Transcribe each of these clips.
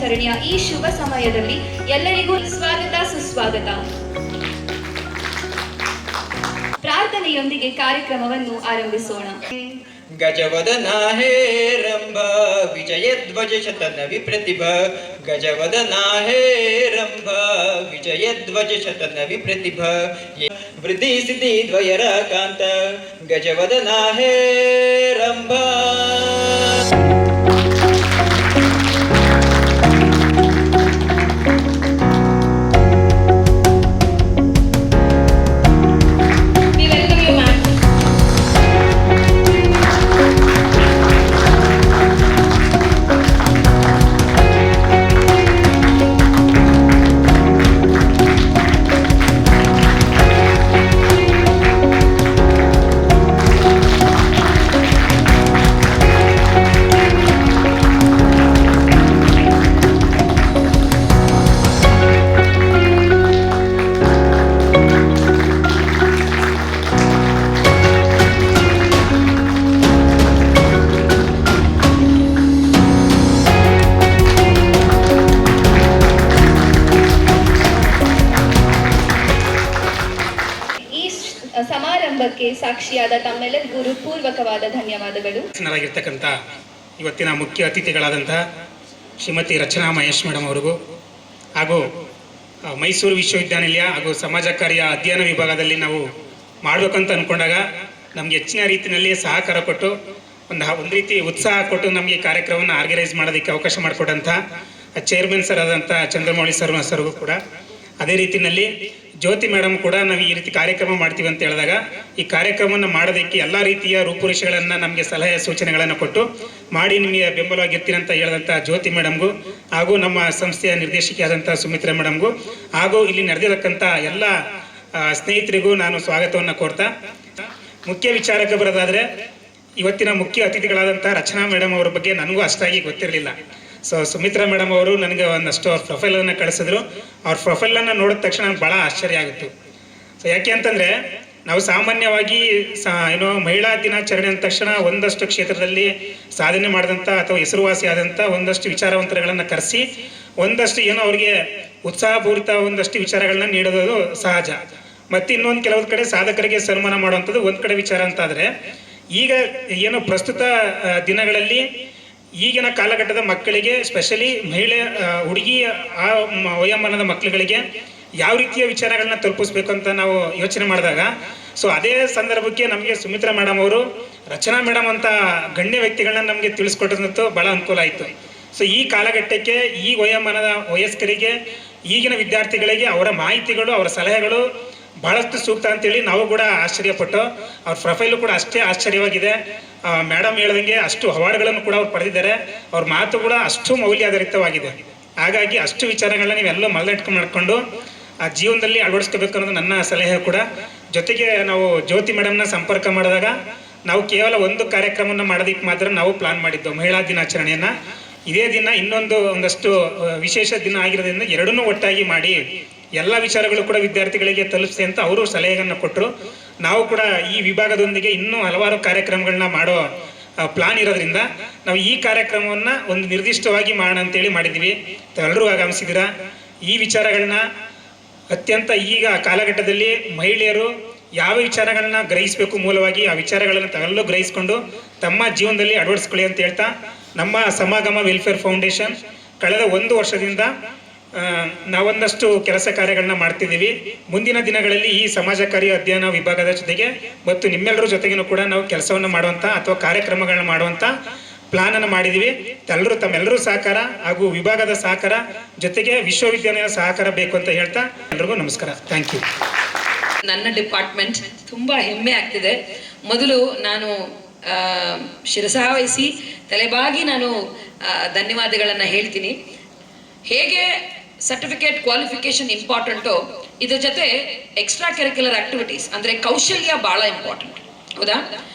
ದಿನಾಚರಣೆಯ ಈ ಶುಭ ಸಮಯದಲ್ಲಿ ಎಲ್ಲರಿಗೂ ಸ್ವಾಗತ ಸುಸ್ವಾಗತ. ಪ್ರಾರ್ಥನೆಯೊಂದಿಗೆ ಕಾರ್ಯಕ್ರಮವನ್ನು ಆರಂಭಿಸೋಣ. ಗಜವದನ ಹೇ ರಂಭ ವಿಜಯಧ್ವಜ ಶತನ ವಿಪ್ರತಿಭ. ಗಜವದನ ಹೇ ರಂಭ ವಿಜಯಧ್ವಜ ಶತನ ವಿಪ್ರತಿಭ. ವೃದ್ಧಿ ಸಿದ್ಧಿ ದ್ವಯರ ಕಾಂತ ಗಜವದನ ಹೇ ರಂಭ. ಸಮಾರಂಭಕ್ಕೆ ಸಾಕ್ಷಿಯಾದ ತಮ್ಮೆಲ್ಲರಿಗೂ ಪೂರ್ವಕವಾದ ಧನ್ಯವಾದಗಳು. ಇವತ್ತಿನ ಮುಖ್ಯ ಅತಿಥಿಗಳಾದಂತಹ ಶ್ರೀಮತಿ ರಚನಾ ಮಹೇಶ್ ಮೇಡಮ್ ಅವರಿಗೂ ಹಾಗೂ ಮೈಸೂರು ವಿಶ್ವವಿದ್ಯಾನಿಲಯ ಹಾಗೂ ಸಮಾಜ ಕಾರ್ಯ ಅಧ್ಯಯನ ವಿಭಾಗದಲ್ಲಿ ನಾವು ಮಾಡಬೇಕಂತ ಅಂದ್ಕೊಂಡಾಗ ನಮಗೆ ಹೆಚ್ಚಿನ ರೀತಿಯಲ್ಲಿ ಸಹಕಾರ ಕೊಟ್ಟು ಒಂದು ರೀತಿ ಉತ್ಸಾಹ ಕೊಟ್ಟು ನಮಗೆ ಕಾರ್ಯಕ್ರಮವನ್ನು ಆರ್ಗನೈಸ್ ಮಾಡೋದಕ್ಕೆ ಅವಕಾಶ ಮಾಡಿಕೊಟ್ಟಂಥ ಚೇರ್ಮನ್ ಸರ್ ಆದಂಥ ಚಂದ್ರಮೌಳಿ ಸರ್ಗೂ ಕೂಡ, ಅದೇ ರೀತಿಯಲ್ಲಿ ಜ್ಯೋತಿ ಮೇಡಮ್ ಕೂಡ ನಾವು ಈ ರೀತಿ ಕಾರ್ಯಕ್ರಮ ಮಾಡ್ತೀವಿ ಅಂತ ಹೇಳಿದಾಗ ಈ ಕಾರ್ಯಕ್ರಮವನ್ನು ಮಾಡೋದಕ್ಕೆ ಎಲ್ಲ ರೀತಿಯ ರೂಪುರೇಷೆಗಳನ್ನು ನಮಗೆ ಸಲಹೆ ಸೂಚನೆಗಳನ್ನು ಕೊಟ್ಟು ಮಾಡಿ ನಿಮಗೆ ಬೆಂಬಲವಾಗಿರ್ತೀನಿ ಅಂತ ಹೇಳಿದಂಥ ಜ್ಯೋತಿ ಮೇಡಮ್ಗೂ ಹಾಗೂ ನಮ್ಮ ಸಂಸ್ಥೆಯ ನಿರ್ದೇಶಕಿಯಾದಂಥ ಸುಮಿತ್ರಾ ಮೇಡಮ್ಗೂ ಹಾಗೂ ಇಲ್ಲಿ ನಡೆದಿರತಕ್ಕಂಥ ಎಲ್ಲ ಸ್ನೇಹಿತರಿಗೂ ನಾನು ಸ್ವಾಗತವನ್ನು ಕೋರ್ತಾ, ಮುಖ್ಯ ವಿಚಾರಕ್ಕೆ ಬರೋದಾದರೆ ಇವತ್ತಿನ ಮುಖ್ಯ ಅತಿಥಿಗಳಾದಂಥ ರಚನಾ ಮೇಡಮ್ ಅವರ ಬಗ್ಗೆ ನನಗೂ ಅಷ್ಟಾಗಿ ಗೊತ್ತಿರಲಿಲ್ಲ. ಸೊ ಸುಮಿತ್ರಾ ಮೇಡಮ್ ಅವರು ನನಗೆ ಒಂದಷ್ಟು ಅವ್ರ ಪ್ರೊಫೈಲನ್ನು ಕಳಿಸಿದ್ರು. ಅವ್ರ ಪ್ರೊಫೈಲನ್ನು ನೋಡಿದ ತಕ್ಷಣ ನನಗೆ ಭಾಳ ಆಶ್ಚರ್ಯ ಆಗಿತ್ತು. ಸೊ ಯಾಕೆ ಅಂತಂದರೆ ನಾವು ಸಾಮಾನ್ಯವಾಗಿ ಮಹಿಳಾ ದಿನಾಚರಣೆ ಅಂದ ತಕ್ಷಣ ಒಂದಷ್ಟು ಕ್ಷೇತ್ರದಲ್ಲಿ ಸಾಧನೆ ಮಾಡಿದಂಥ ಅಥವಾ ಹೆಸರುವಾಸಿ ಆದಂಥ ಒಂದಷ್ಟು ವಿಚಾರವಂತರುಗಳನ್ನು ಕರೆಸಿ ಒಂದಷ್ಟು ಅವರಿಗೆ ಉತ್ಸಾಹಪೂರಿತ ಒಂದಷ್ಟು ವಿಚಾರಗಳನ್ನ ನೀಡೋದು ಸಹಜ. ಮತ್ತು ಇನ್ನೊಂದು ಕೆಲವೊಂದು ಕಡೆ ಸಾಧಕರಿಗೆ ಸನ್ಮಾನ ಮಾಡುವಂಥದ್ದು ಒಂದು ಕಡೆ ವಿಚಾರ ಅಂತಾದರೆ, ಈಗ ಪ್ರಸ್ತುತ ದಿನಗಳಲ್ಲಿ ಈಗಿನ ಕಾಲಘಟ್ಟದ ಮಕ್ಕಳಿಗೆ ಸ್ಪೆಷಲಿ ಹುಡುಗಿ ಆ ವಯೋಮಾನದ ಮಕ್ಕಳುಗಳಿಗೆ ಯಾವ ರೀತಿಯ ವಿಚಾರಗಳನ್ನ ತಲುಪಿಸ್ಬೇಕು ಅಂತ ನಾವು ಯೋಚನೆ ಮಾಡಿದಾಗ, ಸೊ ಅದೇ ಸಂದರ್ಭಕ್ಕೆ ನಮಗೆ ಸುಮಿತ್ರಾ ಮೇಡಮ್ ಅವರು ರಚನಾ ಮೇಡಮ್ ಅಂತ ಗಣ್ಯ ವ್ಯಕ್ತಿಗಳನ್ನ ನಮಗೆ ತಿಳಿಸ್ಕೊಟ್ಟಂತೂ ಭಾಳ ಅನುಕೂಲ ಆಯಿತು. ಸೊ ಈ ಕಾಲಘಟ್ಟಕ್ಕೆ ಈ ವಯೋಮಾನದ ವಯಸ್ಕರಿಗೆ ಈಗಿನ ವಿದ್ಯಾರ್ಥಿಗಳಿಗೆ ಅವರ ಮಾಹಿತಿಗಳು ಅವರ ಸಲಹೆಗಳು ಭಾಳಷ್ಟು ಸೂಕ್ತ ಅಂತೇಳಿ ನಾವು ಕೂಡ ಆಶ್ಚರ್ಯಪಟ್ಟು, ಅವ್ರ ಪ್ರೊಫೈಲು ಕೂಡ ಅಷ್ಟೇ ಆಶ್ಚರ್ಯವಾಗಿದೆ. ಮೇಡಮ್ ಹೇಳ್ದಂಗೆ ಅಷ್ಟು ಅವಾರ್ಡ್ಗಳನ್ನು ಕೂಡ ಅವ್ರು ಪಡೆದಿದ್ದಾರೆ. ಅವ್ರ ಮಾತು ಕೂಡ ಅಷ್ಟು ಮೌಲ್ಯಾಧಾರಿತವಾಗಿದೆ. ಹಾಗಾಗಿ ಅಷ್ಟು ವಿಚಾರಗಳನ್ನ ನೀವೆಲ್ಲ ಮಾಡಿಕೊಂಡು ಆ ಜೀವನದಲ್ಲಿ ಅಳವಡಿಸ್ಕೋಬೇಕು ಅನ್ನೋದು ನನ್ನ ಸಲಹೆ ಕೂಡ. ಜೊತೆಗೆ ನಾವು ಜ್ಯೋತಿ ಮೇಡಮ್ನ ಸಂಪರ್ಕ ಮಾಡಿದಾಗ ನಾವು ಕೇವಲ ಒಂದು ಕಾರ್ಯಕ್ರಮವನ್ನು ಮಾಡೋದಕ್ಕೆ ಮಾತ್ರ ನಾವು ಪ್ಲಾನ್ ಮಾಡಿದ್ದು, ಮಹಿಳಾ ದಿನಾಚರಣೆಯನ್ನು. ಇದೇ ದಿನ ಒಂದಷ್ಟು ವಿಶೇಷ ದಿನ ಆಗಿರೋದ್ರಿಂದ ಎರಡನ್ನೂ ಒಟ್ಟಾಗಿ ಮಾಡಿ ಎಲ್ಲ ವಿಚಾರಗಳು ಕೂಡ ವಿದ್ಯಾರ್ಥಿಗಳಿಗೆ ತಲುಪಿಸಿ ಅಂತ ಅವರು ಸಲಹೆಯನ್ನು ಕೊಟ್ಟರು. ನಾವು ಕೂಡ ಈ ವಿಭಾಗದೊಂದಿಗೆ ಇನ್ನೂ ಹಲವಾರು ಕಾರ್ಯಕ್ರಮಗಳನ್ನ ಮಾಡೋ ಪ್ಲಾನ್ ಇರೋದ್ರಿಂದ ನಾವು ಈ ಕಾರ್ಯಕ್ರಮವನ್ನು ಒಂದು ನಿರ್ದಿಷ್ಟವಾಗಿ ಮಾಡೋಣ ಅಂತೇಳಿ ಮಾಡಿದ್ದೀವಿ. ಎಲ್ಲರೂ ಆಗಮಿಸಿದ್ದೀರಾ. ಈ ವಿಚಾರಗಳನ್ನ ಅತ್ಯಂತ ಈಗ ಕಾಲಘಟ್ಟದಲ್ಲಿ ಮಹಿಳೆಯರು ಯಾವ ವಿಚಾರಗಳನ್ನ ಗ್ರಹಿಸಬೇಕು, ಮೂಲವಾಗಿ ಆ ವಿಚಾರಗಳನ್ನು ತಾವೆಲ್ಲೂ ಗ್ರಹಿಸ್ಕೊಂಡು ತಮ್ಮ ಜೀವನದಲ್ಲಿ ಅಳವಡಿಸ್ಕೊಳ್ಳಿ ಅಂತ ಹೇಳ್ತಾ, ನಮ್ಮ ಸಮಾಗಮ ವೆಲ್ಫೇರ್ ಫೌಂಡೇಶನ್ ಕಳೆದ 1 ವರ್ಷದಿಂದ ನಾವೊಂದಷ್ಟು ಕೆಲಸ ಕಾರ್ಯಗಳನ್ನ ಮಾಡ್ತಿದ್ದೀವಿ. ಮುಂದಿನ ದಿನಗಳಲ್ಲಿ ಈ ಸಮಾಜ ಕಾರ್ಯ ಅಧ್ಯಯನ ವಿಭಾಗದ ಜೊತೆಗೆ ಮತ್ತು ನಿಮ್ಮೆಲ್ಲರ ಜೊತೆಗೂ ಕೂಡ ನಾವು ಕೆಲಸವನ್ನು ಮಾಡುವಂಥ ಅಥವಾ ಕಾರ್ಯಕ್ರಮಗಳನ್ನ ಮಾಡುವಂಥ ಪ್ಲಾನನ್ನು ಮಾಡಿದ್ದೀವಿ. ತಮ್ಮೆಲ್ಲರೂ ಸಹಕಾರ ಹಾಗೂ ವಿಭಾಗದ ಸಹಕಾರ ಜೊತೆಗೆ ವಿಶ್ವವಿದ್ಯಾಲಯದ ಸಹಕಾರ ಬೇಕು ಅಂತ ಹೇಳ್ತಾ ಎಲ್ರಿಗೂ ನಮಸ್ಕಾರ. Thank you. ನನ್ನ ಡಿಪಾರ್ಟ್ಮೆಂಟ್ ತುಂಬ ಹೆಮ್ಮೆ ಆಗ್ತಿದೆ. ಮೊದಲು ನಾನು ಶಿರಸಾವಹಿಸಿ ತಲೆಬಾಗಿ ನಾನು ಧನ್ಯವಾದಗಳನ್ನು ಹೇಳ್ತೀನಿ. ಹೇಗೆ ಸರ್ಟಿಫಿಕೇಟ್ ಕ್ವಾಲಿಫಿಕೇಶನ್ ಇಂಪಾರ್ಟೆಂಟು, ಇದ್ರ ಜೊತೆ ಎಕ್ಸ್ಟ್ರಾ ಕರಿಕ್ಯುಲರ್ ಆಕ್ಟಿವಿಟೀಸ್ ಅಂದರೆ ಕೌಶಲ್ಯ ಭಾಳ ಇಂಪಾರ್ಟೆಂಟ್, ಹೌದಾ?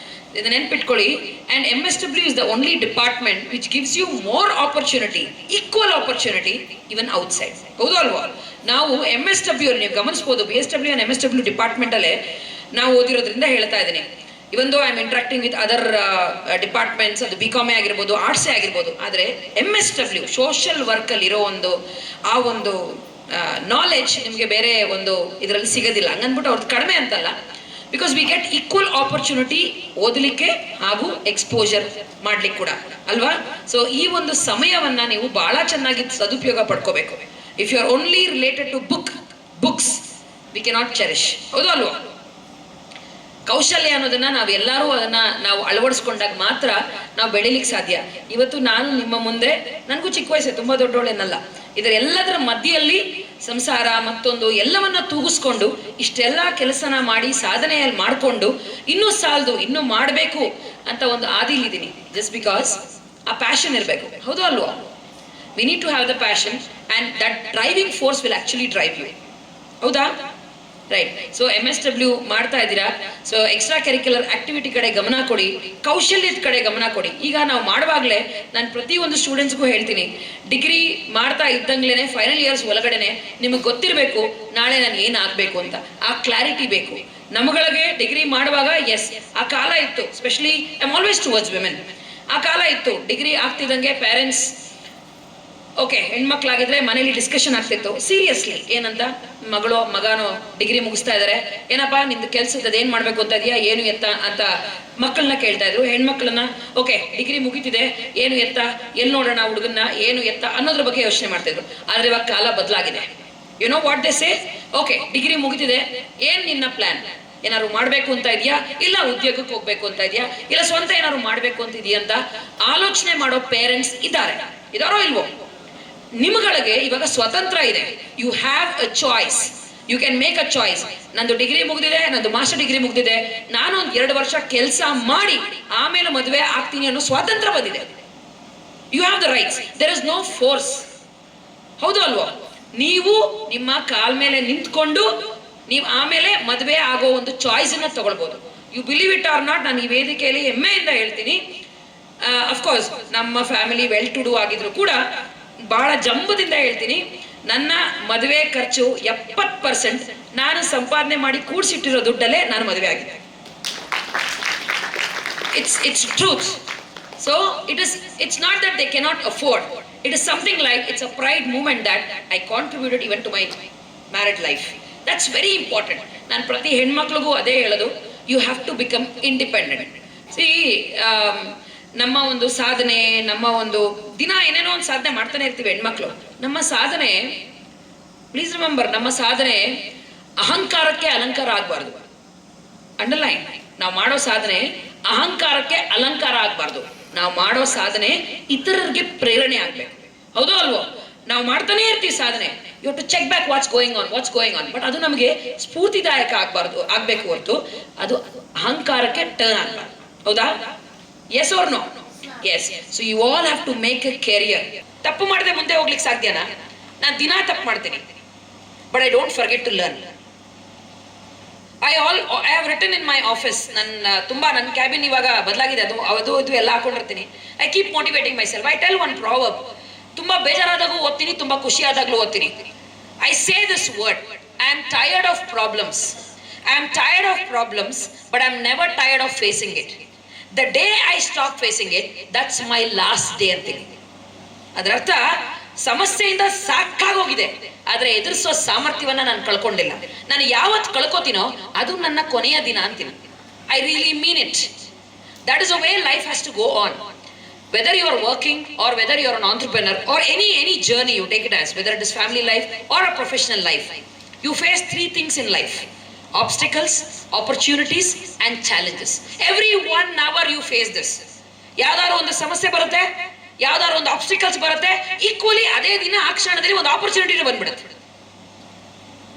ಇದನ್ನ ನೆನ್ಪಿಟ್ಕೊಳ್ಳಿ. And MSW is the only department which gives you more opportunity, equal opportunity even outside, ಹೌದು ಅಲ್ವಾ? ನಾವು MSW ನೀವು ಗಮನಿಸ್ಬೋದು, BSW ಆ್ಯಂಡ್ MSW ಡಿಪಾರ್ಟ್ಮೆಂಟಲ್ಲೇ ನಾವು ಓದಿರೋದ್ರಿಂದ ಹೇಳ್ತಾ ಇದ್ದೀನಿ. Even though I am interacting with other departments, ಅದು BCom ಆಗಿರ್ಬೋದು, ಆರ್ಟ್ಸೇ ಆಗಿರ್ಬೋದು. ಆದರೆ MSW ಸೋಷಿಯಲ್ ವರ್ಕಲ್ಲಿ ಇರೋ ಆ ಒಂದು ನಾಲೆಡ್ಜ್ ನಿಮಗೆ ಬೇರೆ ಒಂದು ಇದರಲ್ಲಿ ಸಿಗೋದಿಲ್ಲ. ಹಂಗನ್ಬಿಟ್ಟು ಅವ್ರದ್ದು ಕಡಿಮೆ ಅಂತಲ್ಲ, because we get equal opportunity ಓದಲಿಕ್ಕೆ ಹಾಗೂ ಎಕ್ಸ್ಪೋಜರ್ ಮಾಡ್ಲಿಕ್ಕೆ ಕೂಡ ಅಲ್ವಾ. ಸೊ ಈ ಒಂದು ಸಮಯವನ್ನ ನೀವು ಬಹಳ ಚೆನ್ನಾಗಿ ಸದುಪಯೋಗ ಪಡ್ಕೋಬೇಕು. If you are only related to books we cannot cherish, ಹೌದು ಅಲ್ವಾ. ಕೌಶಲ್ಯ ಅನ್ನೋದನ್ನ ನಾವು ಅಳವಡಿಸ್ಕೊಂಡಾಗ ಮಾತ್ರ ನಾವು ಬೆಳಿಲಿಕ್ಕೆ ಸಾಧ್ಯ. ಇವತ್ತು ನಾನು ನಿಮ್ಮ ಮುಂದೆ, ನನಗೂ ಚಿಕ್ಕ ವಯಸ್ಸೆ, ತುಂಬಾ ದೊಡ್ಡವಳೇನಲ್ಲ, ಇದರೆಲ್ಲದರ ಮಧ್ಯದಲ್ಲಿ ಸಂಸಾರ ಮತ್ತೊಂದು ಎಲ್ಲವನ್ನ ತೂಗಿಸ್ಕೊಂಡು ಇಷ್ಟೆಲ್ಲ ಕೆಲಸನ ಮಾಡಿ ಸಾಧನೆಯಲ್ಲಿ ಮಾಡಿಕೊಂಡು ಇನ್ನೂ ಸಾಲದು, ಇನ್ನೂ ಮಾಡಬೇಕು ಅಂತ ಒಂದು ಆದಿಲಿದ್ದೀನಿ. ಜಸ್ಟ್ ಬಿಕಾಸ್ ಆ ಪ್ಯಾಷನ್ ಇರಬೇಕು, ಹೌದು ಅಲ್ವಾ. We need to have the passion and that driving force will actually drive you, ಹೌದಾ. ರೈಟ್. ಸೊ MSW ಮಾಡ್ತಾ ಇದ್ದೀರಾ, ಸೊ ಎಕ್ಸ್ಟ್ರಾ ಕರಿಕ್ಯುಲರ್ ಆಕ್ಟಿವಿಟಿ ಕಡೆ ಗಮನ ಕೊಡಿ, ಕೌಶಲ್ಯದ ಕಡೆ ಗಮನ ಕೊಡಿ. ಈಗ ನಾವು ಮಾಡುವಾಗಲೇ ನಾನು ಪ್ರತಿಯೊಂದು ಸ್ಟೂಡೆಂಟ್ಸ್ಗೂ ಹೇಳ್ತೀನಿ, ಡಿಗ್ರಿ ಮಾಡ್ತಾ ಇದ್ದಂಗ್ಲೇ ಫೈನಲ್ ಇಯರ್ಸ್ ಒಳಗಡೆನೆ ನಿಮಗೆ ಗೊತ್ತಿರಬೇಕು ನಾಳೆ ನಾನು ಏನಾಗಬೇಕು ಅಂತ. ಆ ಕ್ಲಾರಿಟಿ ಬೇಕು ನಮ್ಮಗಳಿಗೆ. ಡಿಗ್ರಿ ಮಾಡುವಾಗ ಎಸ್ ಆ ಕಾಲ ಇತ್ತು, specially I am always towards women. ಆ ಕಾಲ ಇತ್ತು, ಡಿಗ್ರಿ ಆಗ್ತಿದ್ದಂಗೆ ಪೇರೆಂಟ್ಸ್ ಓಕೆ, ಹೆಣ್ಮಕ್ಳಾಗಿದ್ರೆ ಮನೇಲಿ ಡಿಸ್ಕಷನ್ ಆಗ್ತಿತ್ತು ಸೀರಿಯಸ್ಲಿ, ಏನಂತ, ಮಗನೋ ಡಿಗ್ರಿ ಮುಗಿಸ್ತಾ ಇದಾರೆ, ಏನಪ್ಪಾ ನಿಂದು ಕೆಲ್ಸದ ಏನ್ ಮಾಡ್ಬೇಕು ಅಂತ ಇದೆಯಾ, ಏನು ಎತ್ತ ಅಂತ ಮಕ್ಕಳನ್ನ ಕೇಳ್ತಾ ಇದ್ರು. ಹೆಣ್ಮಕ್ಳನ್ನ ಓಕೆ ಡಿಗ್ರಿ ಮುಗಿತಿದೆ, ಏನು ಎತ್ತ, ಎಲ್ಲಿ ನೋಡೋಣ ಹುಡುಗನ್ನ, ಏನು ಎತ್ತ ಅನ್ನೋದ್ರ ಬಗ್ಗೆ ಯೋಚನೆ ಮಾಡ್ತಿದ್ರು. ಆದ್ರೆ ಇವಾಗ ಕಾಲ ಬದಲಾಗಿದೆ. You know what they say, okay degree ಮುಗಿತಿದೆ, ಏನ್ ನಿನ್ನ ಪ್ಲಾನ್, ಏನಾದ್ರು ಮಾಡ್ಬೇಕು ಅಂತ ಇದೆಯಾ, ಇಲ್ಲ ಉದ್ಯೋಗಕ್ಕೆ ಹೋಗ್ಬೇಕು ಅಂತ ಇದೆಯಾ, ಇಲ್ಲ ಸ್ವಂತ ಏನಾದ್ರು ಮಾಡ್ಬೇಕು ಅಂತ ಇದೆಯಾ ಅಂತ ಆಲೋಚನೆ ಮಾಡೋ ಪೇರೆಂಟ್ಸ್ ಇದಾರೋ ಇಲ್ವೋ. ನಿಮ್ಗಳಿಗೆ ಇವಾಗ ಸ್ವತಂತ್ರ ಇದೆ. You have a choice, you can make a choice. ನಂದು ಡಿಗ್ರಿ ಮುಗಿದಿದೆ, ನಂದು ಮಾಸ್ಟರ್ ಡಿಗ್ರಿ ಮುಗಿದಿದೆ, ನಾನು 2 ವರ್ಷ ಕೆಲಸ ಮಾಡಿ ಆಮೇಲೆ ಮದುವೆ ಆಗ್ತೀನಿ ಅನ್ನೋ ಸ್ವಾತಂತ್ರ್ಯ ಬಂದಿದೆ. You have the rights, there is no force, ಹೌದು ಅಲ್ವೋ. ನೀವು ನಿಮ್ಮ ಕಾಲ್ ಮೇಲೆ ನಿಂತ್ಕೊಂಡು ನೀವು ಆಮೇಲೆ ಮದುವೆ ಆಗೋ ಒಂದು ಚಾಯ್ಸ್ ಅನ್ನ ತಗೊಳ್ಬಹುದು. You believe it or not, ನಾನು ಈ ವೇದಿಕೆಯಲ್ಲಿ ಹೆಮ್ಮೆಯಿಂದ ಹೇಳ್ತೀನಿ. ಅಫ್ಕೋರ್ಸ್ ನಮ್ಮ ಫ್ಯಾಮಿಲಿ ವೆಲ್ ಟು ಡೂ ಆಗಿದ್ರು ಕೂಡ ಬಹಳ ಜಂಬದಿಂದ ಹೇಳ್ತೀನಿ, ನನ್ನ ಮದುವೆ ಖರ್ಚು 70% ನಾನು ಸಂಪಾದನೆ ಮಾಡಿ ಕೂಡಿಸಿಟ್ಟಿರೋ ದುಡ್ಡಲ್ಲೇ ನಾನು ಮದುವೆ ಆಗಿದೆ. It's truth. So it's not that they cannot afford, it is something like it's a pride moment that I contributed even to my married life. That's very important. ನಾನು ಪ್ರತಿ ಹೆಣ್ಮಕ್ಳಿಗೂ ಅದೇ ಹೇಳೋದು, you have to become independent. See ನಮ್ಮ ಒಂದು ಸಾಧನೆ, ನಮ್ಮ ಒಂದು ದಿನ ಏನೇನೋ ಒಂದು ಸಾಧನೆ ಮಾಡ್ತಾನೆ ಇರ್ತೀವಿ ಹೆಣ್ಮಕ್ಳು. ನಮ್ಮ ಸಾಧನೆ, ಪ್ಲೀಸ್ ರಿಮೆಂಬರ್, ನಮ್ಮ ಸಾಧನೆ ಅಹಂಕಾರಕ್ಕೆ ಅಲಂಕಾರ ಆಗಬಾರ್ದು. ಅಂಡರ್ಲೈನ್, ನಾವು ಮಾಡೋ ಸಾಧನೆ ಅಹಂಕಾರಕ್ಕೆ ಅಲಂಕಾರ ಆಗಬಾರ್ದು. ನಾವು ಮಾಡೋ ಸಾಧನೆ ಇತರರಿಗೆ ಪ್ರೇರಣೆ ಆಗ್ಬೇಕು, ಹೌದೋ ಅಲ್ವೋ. ನಾವು ಮಾಡ್ತಾನೆ ಇರ್ತೀವಿ ಸಾಧನೆ, you have to check back what's going on, but ಅದು ನಮಗೆ ಸ್ಫೂರ್ತಿದಾಯಕ ಆಗ್ಬೇಕು ಹೊರತು ಅದು ಅಹಂಕಾರಕ್ಕೆ ಟರ್ನ್ ಆಗ್ಬಾರ್ದು, ಹೌದಾ. Yes or no? Yes. So you all have to make a career. ತಪ್ಪು ಮಾಡದೆ ಮುಂದೆ ಹೋಗ್ಲಿಕ್ಕೆ ಸಾಧ್ಯನಾ? ನಾನು ದಿನ ತಪ್ಪು ಮಾಡ್ತೀನಿ, but I don't forget to learn. I have written in my office, ನನ್ನ ಕ್ಯಾಬಿನ್ ಇವಾಗ ಬದಲಾಗಿದೆ, ಅದು ಎಲ್ಲ ಹಾಕೊಂಡಿರ್ತೀನಿ. I keep motivating myself. I tell one proverb, ತುಂಬಾ ಬೇಜಾರಾದಾಗೂ ಓದ್ತೀನಿ, ತುಂಬಾ ಖುಷಿ ಆದಾಗ್ಲೂ ಓದ್ತೀನಿ. I say this word, I am tired of problems. I am tired of problems, but I am never tired of facing it. The day I stop facing it, that's my last day ಅಂತೀನಿ. ಅದರ ಅರ್ಥ, ಸಮಸ್ಯೆಯಿಂದ ಸಾಕಾಗೋಗಿದೆ, ಆದ್ರೆ ಎದುರಿಸೋ ಸಾಮರ್ಥ್ಯವನ್ನ ನಾನು ಕಳ್ಕೊಂಡಿಲ್ಲ. ನಾನು ಯಾವತ್ತು ಕಳ್ಕೋತೀನೋ ಅದು ನನ್ನ ಕೊನೆಯ ದಿನ ಅಂತೀನಿ. I really mean it. That is a way life has to go on. Whether you are working or whether you are an entrepreneur or any journey you take it as, whether it is family life or a professional life, you face 3 things in life: obstacles, opportunities and challenges. Every 1 hour you face this. ಯಾವ್ದಾದ್ರು ಒಂದು ಸಮಸ್ಯೆ ಬರುತ್ತೆ, ಯಾವ್ದಾದ್ರು ಒಂದು obstacles ಬರುತ್ತೆ, equally ಅದೇ ದಿನ ಆ ಕ್ಷಣದಲ್ಲಿ ಒಂದು ಆಪರ್ಚುನಿಟಿ ಬಂದ್ಬಿಡುತ್ತೆ.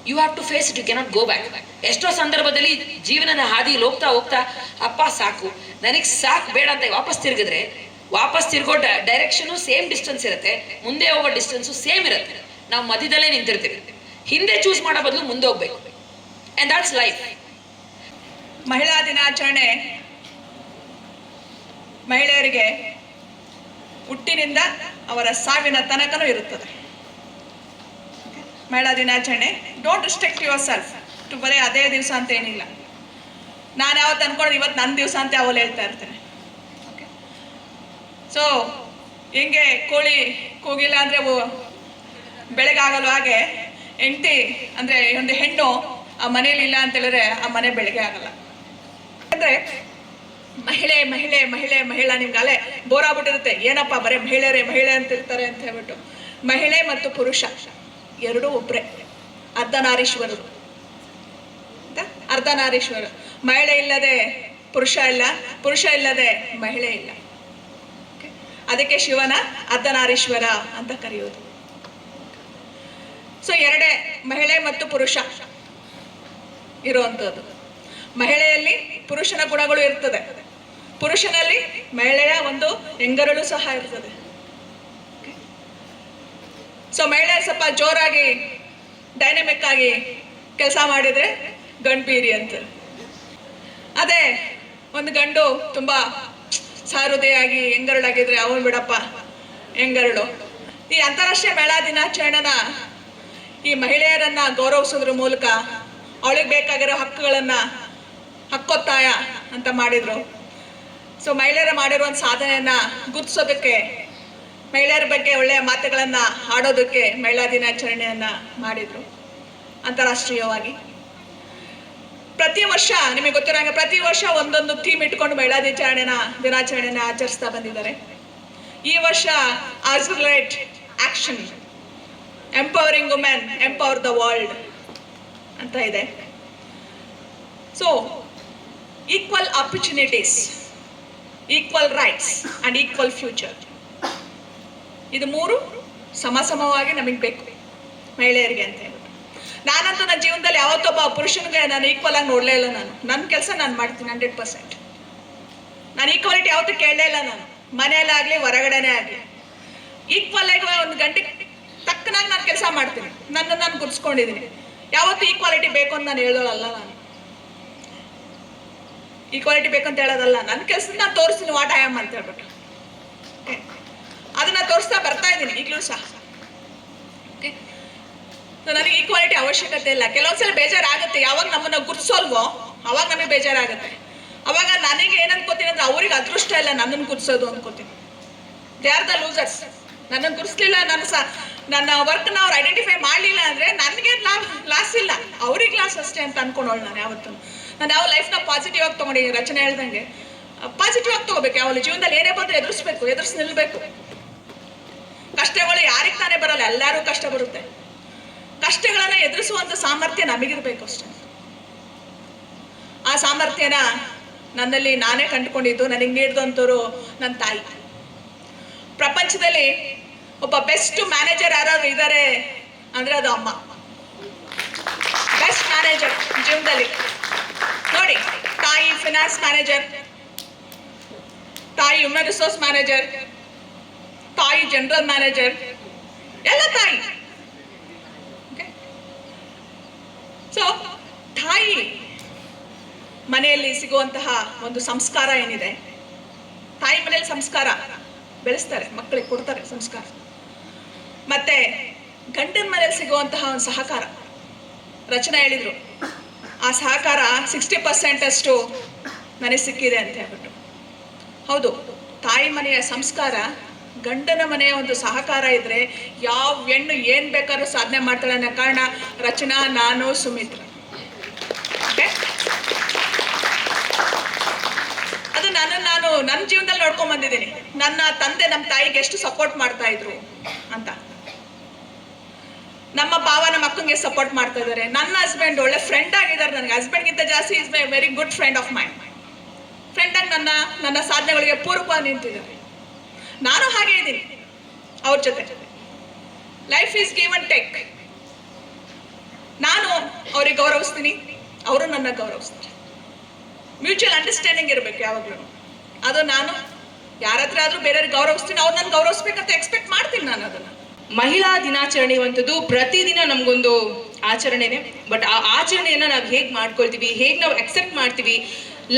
You have to face it, you cannot go back. ಎಷ್ಟೋ ಸಂದರ್ಭದಲ್ಲಿ ಜೀವನದ ಹಾದಿಯಲ್ಲಿ ಹೋಗ್ತಾ ಅಪ್ಪ ಸಾಕು, ನನಗೆ ಸಾಕು ಬೇಡ ಅಂತ ವಾಪಸ್ ತಿರ್ಗೋ ಡೈರೆಕ್ಷನು ಸೇಮ್ ಡಿಸ್ಟೆನ್ಸ್ ಇರುತ್ತೆ, ಮುಂದೆ ಹೋಗೋ ಡಿಸ್ಟೆನ್ಸು ಸೇಮ್ ಇರುತ್ತೆ. ನಾವು ಮಧ್ಯದಲ್ಲೇ ನಿಂತಿರ್ತೀವಿ. ಹಿಂದೆ ಚೂಸ್ ಮಾಡೋ ಬದಲು ಮುಂದೆ ಹೋಗ್ಬೇಕು. And that's life. ಮಹಿಳಾ ದಿನಾಚರಣೆ ಮಹಿಳೆಯರಿಗೆ ಹುಟ್ಟಿನಿಂದ ಅವರ ಸಾವಿನ ತನಕನೂ ಇರುತ್ತದೆ. ಮಹಿಳಾ ದಿನಾಚರಣೆ, don't restrict yourself to ಬರೀ ಅದೇ ದಿವಸ ಅಂತ ಏನಿಲ್ಲ. ನಾನು ಯಾವತ್ತು ಅನ್ಕೊಂಡು ಇವತ್ತು ನನ್ನ ದಿವಸ ಅಂತ ಅವಳು ಹೇಳ್ತಾ ಇರ್ತೇನೆ. ಓಕೆ, ಸೊ ಹಿಂಗೆ ಕೋಳಿ ಕೂಗಿಲ್ಲ ಅಂದರೆ ಬೆಳಗಾಗಲು ಹಾಗೆ ಹೆಂಡತಿ ಅಂದರೆ ಒಂದು ಹೆಣ್ಣು ಆ ಮನೇಲಿ ಇಲ್ಲ ಅಂತ ಹೇಳಿದ್ರೆ ಆ ಮನೆ ಬೆಳಗ್ಗೆ ಆಗಲ್ಲ. ಅಂದರೆ ಮಹಿಳೆ ಮಹಿಳೆ ಮಹಿಳೆ ಮಹಿಳಾ, ನಿಮ್ಗೆ ಅಲ್ಲೇ ಬೋರ್ ಆಗ್ಬಿಟ್ಟಿರುತ್ತೆ, ಏನಪ್ಪ ಬರೀ ಮಹಿಳೆಯರೇ ಮಹಿಳೆ ಅಂತ ಇರ್ತಾರೆ ಅಂತ ಹೇಳ್ಬಿಟ್ಟು. ಮಹಿಳೆ ಮತ್ತು ಪುರುಷ ಎರಡೂ ಒಬ್ಬರೇ, ಅರ್ಧನಾರೀಶ್ವರರು. ಅರ್ಧನಾರೀಶ್ವರ. ಮಹಿಳೆ ಇಲ್ಲದೆ ಪುರುಷ ಇಲ್ಲ, ಪುರುಷ ಇಲ್ಲದೆ ಮಹಿಳೆ ಇಲ್ಲ. ಅದಕ್ಕೆ ಶಿವನ ಅರ್ಧನಾರೀಶ್ವರ ಅಂತ ಕರೆಯೋದು. ಸೊ ಎರಡೇ, ಮಹಿಳೆ ಮತ್ತು ಪುರುಷ ಇರುವಂಥದ್ದು. ಮಹಿಳೆಯಲ್ಲಿ ಪುರುಷನ ಗುಣಗಳು ಇರ್ತದೆ, ಪುರುಷನಲ್ಲಿ ಮಹಿಳೆಯ ಒಂದು ಹೆಂಗರಳು ಸಹ ಇರ್ತದೆ. ಸೊ ಮಹಿಳೆ ಸ್ವಲ್ಪ ಜೋರಾಗಿ ಡೈನಮಿಕ್ ಆಗಿ ಕೆಲಸ ಮಾಡಿದ್ರೆ ಗಂಡ್ಬೀರಿ ಅಂತ. ಅದೇ ಒಂದು ಗಂಡು ತುಂಬಾ ಸಹೃದಯಾಗಿ ಹೆಂಗರಳಾಗಿದ್ರೆ ಅವನು ಬಿಡಪ್ಪ ಹೆಂಗರಳು. ಈ ಅಂತಾರಾಷ್ಟ್ರೀಯ ಮಹಿಳಾ ದಿನಾಚರಣೆನ ಈ ಮಹಿಳೆಯರನ್ನ ಗೌರವಿಸೋದ್ರ ಮೂಲಕ ಅವಳಿಗೆ ಬೇಕಾಗಿರೋ ಹಕ್ಕುಗಳನ್ನ ಹಕ್ಕೊತ್ತಾಯ ಅಂತ ಮಾಡಿದ್ರು. ಸೊ ಮಹಿಳೆಯರ ಮಾಡಿರುವಂಥ ಸಾಧನೆಯನ್ನ ಗುರುತಿಸೋದಕ್ಕೆ, ಮಹಿಳೆಯರ ಬಗ್ಗೆ ಒಳ್ಳೆಯ ಮಾತುಗಳನ್ನ ಆಡೋದಕ್ಕೆ ಮಹಿಳಾ ದಿನಾಚರಣೆಯನ್ನ ಮಾಡಿದ್ರು ಅಂತಾರಾಷ್ಟ್ರೀಯವಾಗಿ. ಪ್ರತಿ ವರ್ಷ ನಿಮಗೆ ಗೊತ್ತಿರೋಂಗೆ ಪ್ರತಿ ವರ್ಷ ಒಂದೊಂದು ಥೀಮ್ ಇಟ್ಕೊಂಡು ಮಹಿಳಾ ದಿನಾಚರಣೆನ ಆಚರಿಸ್ತಾ ಬಂದಿದ್ದಾರೆ. ಈ ವರ್ಷ accelerate action, empowering women, empower the world ಅಂತ ಇದೆ. So equal opportunities, equal rights and equal future, ಇದು ಮೂರು ಸಮಸಮವಾಗಿ ನಮಗೆ ಬೇಕು ಮಹಿಳೆಯರಿಗೆ ಅಂತ ಹೇಳ್ಬಿಟ್ಟು. ನಾನಂತೂ ನನ್ನ ಜೀವನದಲ್ಲಿ ಯಾವತ್ತೊಬ್ಬ ಪುರುಷನಿಗೆ ನಾನು ಈಕ್ವಲ್ ಆಗಿ ನೋಡಲೇ ಇಲ್ಲ. ನಾನು ಕೆಲಸ ನಾನು ಮಾಡ್ತೀನಿ 100%. ನಾನು ಈಕ್ವಾಲಿಟಿ ಯಾವತ್ತೂ ಕೇಳಲೇ ಇಲ್ಲ. ನಾನು ಮನೆಯಲ್ಲಾಗಲಿ ಹೊರಗಡೆನೇ ಆಗಲಿ ಈಕ್ವಲ್ ಆಗಿ ಒಂದು ಗಂಟೆಗೆ ತಕ್ಕನಾಗಿ ನಾನು ಕೆಲಸ ಮಾಡ್ತೀನಿ. ನನ್ನನ್ನು ನಾನು ಗುರ್ಸ್ಕೊಂಡಿದ್ದೀನಿ. ಯಾವತ್ತೂ ಈಕ್ವಾಲಿಟಿ ಬೇಕು ಅಂತ ನಾನು ಹೇಳೋಲ್ಲ. ನಾನು ಈಕ್ವಾಲಿಟಿ ಬೇಕು ಅಂತ ಹೇಳೋದಲ್ಲ, ನನ್ನ ಕೆಲಸದ ನಾನು ತೋರಿಸ್ತೀನಿ ವಾಟ್ ಐ ಆಮ್ ಅಂತ ಹೇಳ್ಬಿಟ್ಟು. ಅದನ್ನ ತೋರಿಸ್ತಾ ಬರ್ತಾ ಇದ್ದೀನಿ ಈಗಲೂ ಸಹ. ಓಕೆ, ಸೊ ನನಗೆ ಈಕ್ವಾಲಿಟಿ ಅವಶ್ಯಕತೆ ಇಲ್ಲ. ಕೆಲವೊಂದ್ಸಲ ಬೇಜಾರಾಗುತ್ತೆ, ಯಾವಾಗ ನಮ್ಮನ್ನ ಗುರ್ಸೋಲ್ವೋ ಅವಾಗ ನಮಗೆ ಬೇಜಾರಾಗುತ್ತೆ. ಅವಾಗ ನನಗೆ ಏನು ಅನ್ಕೋತೀನಿ ಅಂದ್ರೆ ಅವ್ರಿಗೆ ಅದೃಷ್ಟ ಇಲ್ಲ ನನ್ನನ್ನು ಗುರ್ಸೋದು ಅನ್ಕೋತೀನಿ. They are the losers. ನನ್ನನ್ನು ಗುರ್ಸ್ಲಿಲ್ಲ, ನನ್ನ ವರ್ಕ್ನ ಅವ್ರು ಐಡೆಂಟಿಫೈ ಮಾಡಲಿಲ್ಲ ಅಂದರೆ ನನಗೆ ಲಾಸ್ ಇಲ್ಲ, ಅವ್ರಿಗೆ ಲಾಸ್ ಅಷ್ಟೇ ಅಂತ ಅನ್ಕೊಂಡವಳು ನಾನು ಯಾವತ್ತೂ. ನಾನು ಯಾವ ಲೈಫ್ನ ಪಾಸಿಟಿವ್ ಆಗಿ ತೊಗೊಂಡಿದ್ದೀನಿ. ರಚನೆ ಹೇಳ್ದಂಗೆ ಪಾಸಿಟಿವ್ ಆಗಿ ತೊಗೋಬೇಕು. ಯಾವಲ್ಲ ಜೀವನದಲ್ಲಿ ಏನೇ ಬಂದರೂ ಎದುರಿಸಿ ನಿಲ್ಲಬೇಕು. ಕಷ್ಟಗಳು ಯಾರಿಗೆ ತಾನೇ ಬರಲ್ಲ, ಎಲ್ಲರೂ ಕಷ್ಟ ಬರುತ್ತೆ. ಕಷ್ಟಗಳನ್ನ ಎದುರಿಸುವಂಥ ಸಾಮರ್ಥ್ಯ ನಮಗಿರ್ಬೇಕು ಅಷ್ಟೇ. ಆ ಸಾಮರ್ಥ್ಯನ ನನ್ನಲ್ಲಿ ನಾನೇ ಕಂಡುಕೊಂಡಿದ್ದು, ನನಗೆ ನೀಡಿದಂಥವ್ರು ನನ್ನ ತಾಯಿ. ಪ್ರಪಂಚದಲ್ಲಿ ಒಬ್ಬ ಬೆಸ್ಟ್ ಮ್ಯಾನೇಜರ್ ಯಾರಾದ್ರು ಇದ್ದಾರೆ ಅಂದ್ರೆ ಅದು ಅಮ್ಮ. ಬೆಸ್ಟ್ ಮ್ಯಾನೇಜರ್ ಜೀವನದಲ್ಲಿ ನೋಡಿ, ತಾಯಿ ಫಿನಾನ್ಸ್ ಮ್ಯಾನೇಜರ್, ತಾಯಿ ಹ್ಯೂಮನ್ ರಿಸೋರ್ಸ್ ಮ್ಯಾನೇಜರ್, ತಾಯಿ ಜನರಲ್ ಮ್ಯಾನೇಜರ್, ಎಲ್ಲ ತಾಯಿ. ಸೊ ತಾಯಿ ಮನೆಯಲ್ಲಿ ಸಿಗುವಂತಹ ಒಂದು ಸಂಸ್ಕಾರ ಏನಿದೆ, ತಾಯಿ ಮನೆಯಲ್ಲಿ ಸಂಸ್ಕಾರ ಬೆಳೆಸ್ತಾರೆ, ಮಕ್ಕಳಿಗೆ ಕೊಡ್ತಾರೆ ಸಂಸ್ಕಾರ. ಮತ್ತೆ ಗಂಡನ ಮನೆಯಲ್ಲಿ ಸಿಗುವಂತಹ ಒಂದು ಸಹಕಾರ, ರಚನೆ ಹೇಳಿದ್ರು, ಆ ಸಹಕಾರ 60% ಅಷ್ಟು ನನಗೆ ಸಿಕ್ಕಿದೆ ಅಂತ ಹೇಳ್ಬಿಟ್ಟು. ಹೌದು, ತಾಯಿ ಮನೆಯ ಸಂಸ್ಕಾರ, ಗಂಡನ ಮನೆಯ ಒಂದು ಸಹಕಾರ ಇದ್ರೆ ಯಾವ ಹೆಣ್ಣು ಏನ್ ಬೇಕಾದ್ರೂ ಸಾಧನೆ ಮಾಡ್ತಾಳೆ ಅನ್ನೋ ಕಾರಣ ರಚನಾ, ನಾನು, ಸುಮಿತ್ರ. ಅದು ನಾನು ನನ್ನ ಜೀವನದಲ್ಲಿ ನೋಡ್ಕೊಂಡ್ ಬಂದಿದ್ದೀನಿ. ನನ್ನ ತಂದೆ ನಮ್ಮ ತಾಯಿಗೆ ಎಷ್ಟು ಸಪೋರ್ಟ್ ಮಾಡ್ತಾ ಇದ್ರು ಅಂತ. ನಮ್ಮ ಭಾವ ನಮ್ಮ ಅಕ್ಕಂಗೆ ಸಪೋರ್ಟ್ ಮಾಡ್ತಾ ಇದ್ದಾರೆ. ನನ್ನ ಹಸ್ಬೆಂಡ್ ಒಳ್ಳೆ ಫ್ರೆಂಡ್ ಆಗಿದ್ದಾರೆ ನನಗೆ. ಹಸ್ಬೆಂಡ್ಗಿಂತ ಜಾಸ್ತಿ is my very good friend of mind. Friend ಆಗಿ ನನ್ನ ಸಾಧನೆಗಳಿಗೆ ಪೂರಕವಾಗಿ ನಿಂತಿದ್ದಾರೆ. ನಾನು ಹಾಗೆ ಇದ್ದೀನಿ ಅವ್ರ ಜೊತೆ. Life is give and take. ನಾನು ಅವ್ರಿಗೆ ಗೌರವಿಸ್ತೀನಿ, ಅವರು ನನ್ನ ಗೌರವಿಸ್ತಾರೆ. ಮ್ಯೂಚುವಲ್ ಅಂಡರ್ಸ್ಟ್ಯಾಂಡಿಂಗ್ ಇರಬೇಕು ಯಾವಾಗಲೂ. ಅದು ನಾನು ಯಾರ ಹತ್ರ ಆದ್ರೂ ಬೇರೆಯವ್ರಿಗೆ ಗೌರವಿಸ್ತೀನಿ, ಅವ್ರು ನನ್ನ ಗೌರವಿಸ್ಬೇಕಂತ ಎಕ್ಸ್ಪೆಕ್ಟ್ ಮಾಡ್ತೀನಿ ನಾನು ಅದನ್ನ. ಮಹಿಳಾ ದಿನಾಚರಣೆ ಇರುವಂಥದ್ದು ಪ್ರತಿದಿನ ನಮಗೊಂದು ಆಚರಣೆನೇ. ಬಟ್ ಆ ಆಚರಣೆಯನ್ನು ನಾವು ಹೇಗೆ ಮಾಡ್ಕೊಳ್ತೀವಿ, ಹೇಗೆ ನಾವು ಅಕ್ಸೆಪ್ಟ್ ಮಾಡ್ತೀವಿ,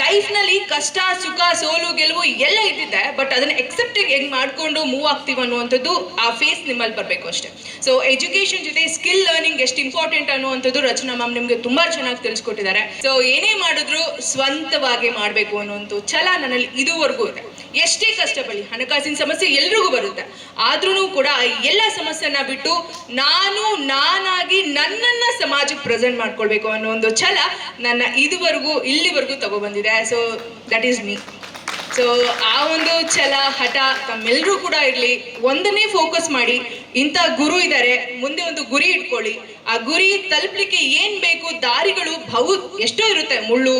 ಲೈಫ್ನಲ್ಲಿ ಕಷ್ಟ ಸುಖ ಸೋಲು ಗೆಲುವು ಎಲ್ಲ ಇದ್ದಿದೆ, ಬಟ್ ಅದನ್ನ ಎಕ್ಸೆಪ್ಟಿಂಗ್ ಹೆಂಗ್ ಮಾಡ್ಕೊಂಡು ಮೂವ್ ಆಗ್ತೀವಿ ಅನ್ನುವಂಥದ್ದು ಆ ಫೇಸ್ ನಿಮ್ಮಲ್ಲಿ ಬರಬೇಕು ಅಷ್ಟೇ. ಸೊ ಎಜುಕೇಶನ್ ಜೊತೆ ಸ್ಕಿಲ್ ಲರ್ನಿಂಗ್ ಎಷ್ಟು ಇಂಪಾರ್ಟೆಂಟ್ ಅನ್ನುವಂಥದ್ದು ರಚನಾ ಮ್ಯಾಮ್ ನಿಮ್ಗೆ ತುಂಬಾ ಚೆನ್ನಾಗಿ ತಿಳಿಸ್ಕೊಟ್ಟಿದ್ದಾರೆ. ಸೊ ಏನೇ ಮಾಡಿದ್ರು ಸ್ವಂತವಾಗಿ ಮಾಡಬೇಕು ಅನ್ನುವಂಥ ಛಲ ನನ್ನಲ್ಲಿ ಇದುವರೆಗೂ ಇದೆ. ಎಷ್ಟೇ ಕಷ್ಟ ಬರಲಿ, ಹಣಕಾಸಿನ ಸಮಸ್ಯೆ ಎಲ್ರಿಗೂ ಬರುತ್ತೆ, ಆದ್ರೂ ಕೂಡ ಎಲ್ಲ ಸಮಸ್ಯೆನ ಬಿಟ್ಟು ನಾನಾಗಿ ನನ್ನನ್ನ ಸಮಾಜಕ್ಕೆ ಪ್ರೆಸೆಂಟ್ ಮಾಡ್ಕೊಳ್ಬೇಕು ಅನ್ನೋ ಒಂದು ಛಲ ನನ್ನ ಇಲ್ಲಿವರೆಗೂ ತಗೊಬಂದಿದೆ. So that is me. So ಆ ಒಂದು ಛಲ ಹಠ ತಮ್ಮೆಲ್ಲರೂ ಕೂಡ ಇರಲಿ. ಒಂದನ್ನೇ ಫೋಕಸ್ ಮಾಡಿ, ಇಂಥ ಗುರು ಇದ್ದಾರೆ, ಮುಂದೆ ಒಂದು ಗುರಿ ಇಟ್ಕೊಳ್ಳಿ. ಆ ಗುರಿ ತಲುಪಲಿಕ್ಕೆ ಏನ್ ಬೇಕು, ದಾರಿಗಳು ಎಷ್ಟೋ ಇರುತ್ತೆ, ಮುಳ್ಳು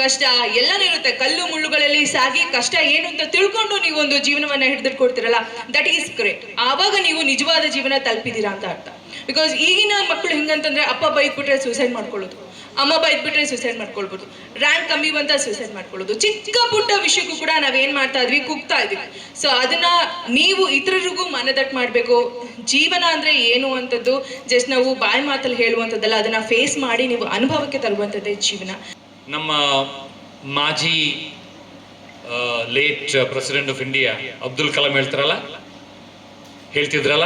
ಕಷ್ಟ ಎಲ್ಲನೂ ಇರುತ್ತೆ. ಕಲ್ಲು ಮುಳ್ಳುಗಳಲ್ಲಿ ಸಾಗಿ ಕಷ್ಟ ಏನು ಅಂತ ತಿಳ್ಕೊಂಡು ನೀವು ಒಂದು ಜೀವನವನ್ನ ಹಿಡಿದಿಟ್ಕೊಡ್ತೀರಲ್ಲ, ದಟ್ ಈಸ್ ಗ್ರೇಟ್. ಆವಾಗ ನೀವು ನಿಜವಾದ ಜೀವನ ತಲುಪಿದ್ದೀರಾ ಅಂತ ಅರ್ಥ. ಬಿಕಾಸ್ ಈಗಿನ ಮಕ್ಕಳು ಹೆಂಗಂತಂದ್ರೆ ಅಪ್ಪ ಬೈದ್ಬಿಟ್ರೆ ಸೂಸೈಡ್ ಮಾಡ್ಕೊಳ್ಳೋದು, ಅಮ್ಮ ಬೈದ್ಬಿಟ್ರೆ ಸೂಸೈಡ್ ಮಾಡ್ಕೊಳ್ಬೋದು, ರ್ಯಾಂಕ್ ಕಮ್ಮಿ ಬಂತ ಸೂಸೈಡ್ ಮಾಡ್ಕೊಳ್ಳೋದು, ಚಿಕ್ಕ ಪುಟ್ಟ ವಿಷಯಕ್ಕೂ ಕೂಡ ನಾವೇನ್ ಮಾಡ್ತಾ ಇದ್ವಿ, ಕುಗ್ತಾ ಇದ್ವಿ. ಸೊ ಅದನ್ನ ನೀವು ಇತರರಿಗೂ ಮನದಟ್ಟು ಮಾಡಬೇಕು. ಜೀವನ ಅಂದ್ರೆ ಏನು ಅಂತದ್ದು ಜಸ್ಟ್ ನಾವು ಬಾಯಿ ಮಾತಲ್ಲಿ ಹೇಳುವಂಥದ್ದಲ್ಲ, ಅದನ್ನ ಫೇಸ್ ಮಾಡಿ ನೀವು ಅನುಭವಕ್ಕೆ ತರುವಂಥದ್ದೇ ಜೀವನ. ನಮ್ಮ ಮಾಜಿ late president of India Abdul Kalam ಹೇಳ್ತಿದ್ರಲ್ಲ,